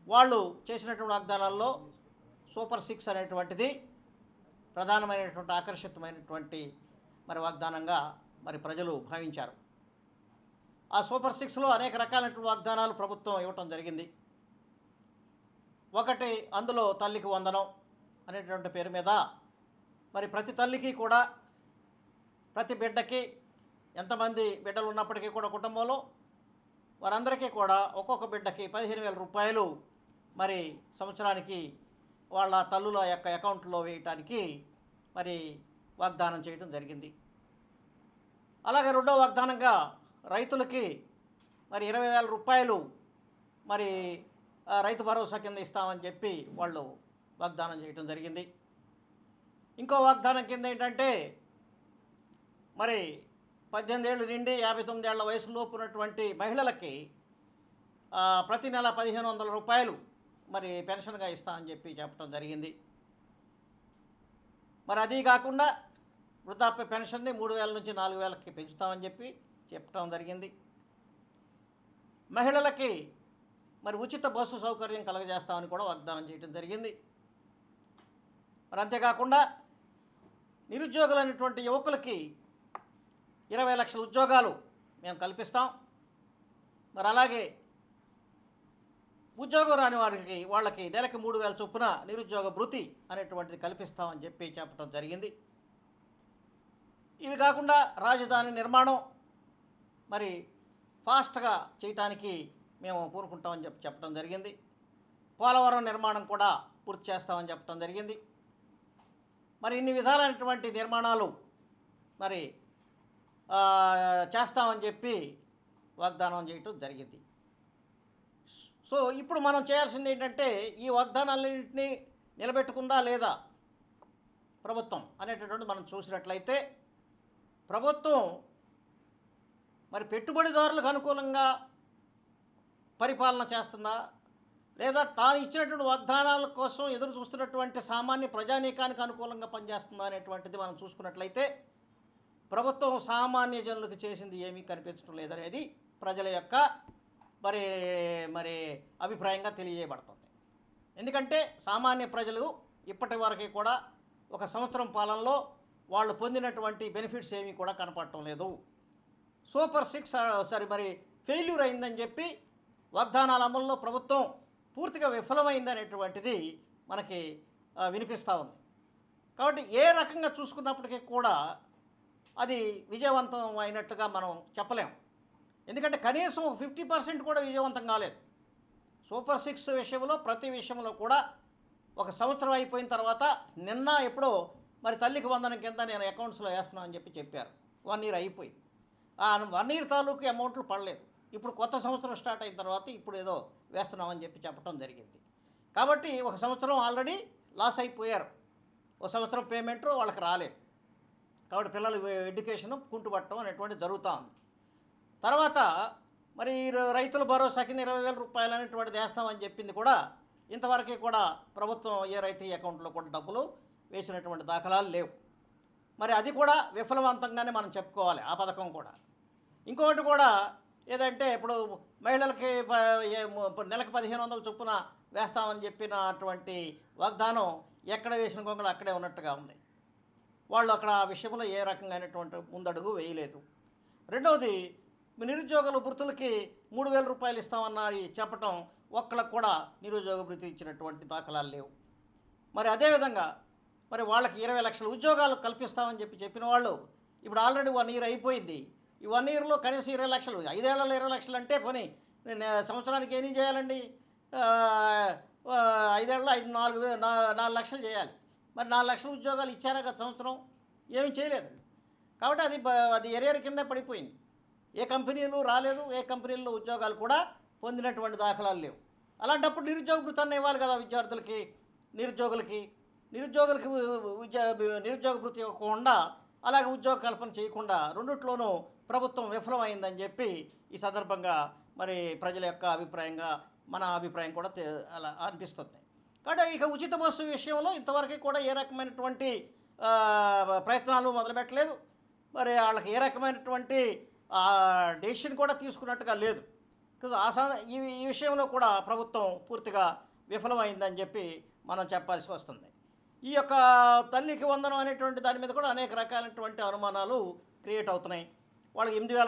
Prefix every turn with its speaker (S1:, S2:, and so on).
S1: వాళ్ళు చేసినటువంటి వాగ్దానాల్లో super six అనేటువంటిది ప్రధానమైనటువంటి ఆకర్షితమైనటువంటి మరి వాగ్దానంగా మరి ప్రజలు భావించారు. ఆ సూపర్ సిక్స్లో అనేక రకాలైనటువంటి వాగ్దానాలు ప్రభుత్వం ఇవ్వటం జరిగింది. ఒకటి అందులో తల్లికి వందనం అనేటువంటి పేరు మీద మరి ప్రతి తల్లికి కూడా ప్రతి బిడ్డకి ఎంతమంది బిడ్డలు ఉన్నప్పటికీ కూడా కుటుంబంలో వారందరికీ కూడా ఒక్కొక్క బిడ్డకి 15,000 రూపాయలు మరి సంవత్సరానికి వాళ్ళ తల్లుల యొక్క అకౌంట్లో వేయటానికి మరి వాగ్దానం చేయడం జరిగింది. అలాగే రెండో వాగ్దానంగా రైతులకి మరి 20,000 రూపాయలు మరి రైతు భరోసా కింద ఇస్తామని చెప్పి వాళ్ళు వాగ్దానం చేయడం జరిగింది. ఇంకో వాగ్దానం కింద ఏంటంటే మరి 18 ఏళ్ళు నిండి 59 ఏళ్ల వయసులోపు ఉన్నటువంటి మహిళలకి ప్రతి నెల 1,500 రూపాయలు మరి పెన్షన్గా ఇస్తామని చెప్పి చెప్పడం జరిగింది. మరి అది కాకుండా వృద్ధాప్య పెన్షన్ని 3,000 నుంచి 4,000కి పెంచుతామని చెప్పి చెప్పడం జరిగింది. మహిళలకి మరి ఉచిత బస్సు సౌకర్యం కలగజేస్తామని కూడా వాగ్దానం చేయడం జరిగింది. మరి అంతేకాకుండా నిరుద్యోగులైనటువంటి యువకులకి 20 లక్షల ఉద్యోగాలు మేము కల్పిస్తాం. మరి అలాగే ఉద్యోగం రాని వాళ్ళకి నెలకి 3,000 చొప్పున నిరుద్యోగ భృతి అనేటువంటిది కల్పిస్తామని చెప్పి చెప్పడం జరిగింది. ఇవి కాకుండా రాజధాని నిర్మాణం మరి ఫాస్ట్గా చేయటానికి మేము పూనుకుంటామని చెప్పడం జరిగింది. పోలవరం నిర్మాణం కూడా పూర్తి చేస్తామని చెప్పడం జరిగింది. మరి ఇన్ని విధాలైనటువంటి నిర్మాణాలు మరి చేస్తామని చెప్పి వాగ్దానం చేయటం జరిగింది. సో ఇప్పుడు మనం చేయాల్సింది ఏంటంటే ఈ వాగ్దానాలన్నింటినీ నిలబెట్టుకుందా లేదా ప్రభుత్వం అనేటటువంటి మనం చూసినట్లయితే ప్రభుత్వం మరి పెట్టుబడిదారులకు అనుకూలంగా పరిపాలన చేస్తుందా లేదా తాను ఇచ్చినటువంటి వాగ్దానాల కోసం ఎదురు చూస్తున్నటువంటి సామాన్య ప్రజానీకానికి అనుకూలంగా పనిచేస్తుందా అనేటువంటిది మనం చూసుకున్నట్లయితే ప్రభుత్వం సామాన్య జనులకు చేసింది ఏమీ కనిపించడం లేదనేది ప్రజల యొక్క మరి మరి అభిప్రాయంగా తెలియజేయబడుతుంది. ఎందుకంటే సామాన్య ప్రజలు ఇప్పటి వరకు కూడా ఒక సంవత్సరం పాలనలో వాళ్ళు పొందినటువంటి బెనిఫిట్స్ ఏమీ కూడా కనపడటం లేదు. సూపర్ సిక్స్ మరి ఫెయిల్యూర్ అయిందని చెప్పి వాగ్దానాల అమల్లో ప్రభుత్వం పూర్తిగా విఫలమైందనేటువంటిది మనకి వినిపిస్తూ ఉంది. కాబట్టి ఏ రకంగా చూసుకున్నప్పటికీ కూడా అది విజయవంతం అయినట్టుగా మనం చెప్పలేం. ఎందుకంటే కనీసం 50% కూడా విజయవంతం కాలేదు. సూపర్ సిక్స్ విషయంలో ప్రతి విషయంలో కూడా ఒక సంవత్సరం అయిపోయిన తర్వాత నిన్న ఎప్పుడో మరి తల్లికి వందనం కింద నేను అకౌంట్స్లో వేస్తున్నామని చెప్పి చెప్పారు. 1 ఇయర్ అయిపోయింది. ఆ 1 ఇయర్ తాలూకు అమౌంట్లు పడలేదు. ఇప్పుడు కొత్త సంవత్సరం స్టార్ట్ అయిన తర్వాత ఇప్పుడు ఏదో వేస్తున్నామని చెప్పి చెప్పడం జరిగింది. కాబట్టి ఒక సంవత్సరం ఆల్రెడీ లాస్ అయిపోయారు. ఒక సంవత్సరం పేమెంట్ వాళ్ళకి రాలేదు. కాబట్టి పిల్లల ఎడ్యుకేషన్ కుంటుపట్టడం అనేటువంటి జరుగుతూ ఉంది. తర్వాత మరి రైతుల భరోసా కింద 20,000 రూపాయలు అనేటువంటిది వేస్తామని చెప్పింది కూడా ఇంతవరకు కూడా ప్రభుత్వం ఏ రైతు అకౌంట్లో కూడా డబ్బులు వేసినటువంటి దాఖలాలు లేవు. మరి అది కూడా విఫలవంతంగానే మనం చెప్పుకోవాలి ఆ పథకం కూడా. ఇంకొకటి కూడా ఏదంటే ఇప్పుడు మహిళలకి నెలకు 1,500 చొప్పున వేస్తామని చెప్పినటువంటి వాగ్దానం ఎక్కడ వేసిన గొంగళ అక్కడే ఉన్నట్టుగా ఉంది. వాళ్ళు అక్కడ ఆ విషయంలో ఏ రకంగానటువంటి ముందడుగు వేయలేదు. రెండవది నిరుద్యోగుల వృత్తులకి 3,000 రూపాయలు ఇస్తామన్నది చెప్పటం ఒక్కళ్ళకు కూడా నిరుద్యోగ వృత్తి ఇచ్చినటువంటి దాఖలాలు లేవు. మరి అదేవిధంగా మరి వాళ్ళకి 20 లక్షల ఉద్యోగాలు కల్పిస్తామని చెప్పిన వాళ్ళు ఇప్పుడు ఆల్రెడీ 1 ఇయర్ అయిపోయింది. ఈ 1 ఇయర్లో కనీసం 20 లక్షలు, 5 ఏళ్లలో 20 లక్షలు అంటే పోనీ సంవత్సరానికి ఏమీ చేయాలండి? 5 ఏళ్ళలో 4 లక్షలు చేయాలి. మరి 4 లక్షల ఉద్యోగాలు ఇచ్చారా గత సంవత్సరం? ఏమీ చేయలేదు. కాబట్టి అది ఎరియర్ కింద పడిపోయింది. ఏ కంపెనీలు రాలేదు, ఏ కంపెనీల్లో ఉద్యోగాలు కూడా పొందినటువంటి దాఖలాలు లేవు. అలాంటప్పుడు నిరుద్యోగ భృతాన్ని ఇవ్వాలి కదా విద్యార్థులకి, నిరుద్యోగులకి నిరుద్యోగ భృతి ఇవ్వకుండా అలాగే ఉద్యోగ కల్పన చేయకుండా రెండిట్లోనూ ప్రభుత్వం విఫలమైందని చెప్పి ఈ సందర్భంగా మరి ప్రజల యొక్క అభిప్రాయంగా మన అభిప్రాయం కూడా అలా అనిపిస్తుంది. కాబట్టి ఇక ఉచిత బస్సు విషయంలో ఇంతవరకు కూడా ఏ రకమైనటువంటి ప్రయత్నాలు మొదలుపెట్టలేదు. మరి వాళ్ళకి ఏ రకమైనటువంటి డెసిషన్ కూడా తీసుకున్నట్టుగా లేదు. ఈ విషయంలో కూడా ప్రభుత్వం పూర్తిగా విఫలమైందని చెప్పి మనం చెప్పాల్సి వస్తుంది. ఈ యొక్క తల్లికి వందనం అనేటువంటి దాని మీద కూడా అనేక రకాలైనటువంటి అనుమానాలు క్రియేట్ అవుతున్నాయి. వాళ్ళకి 8,000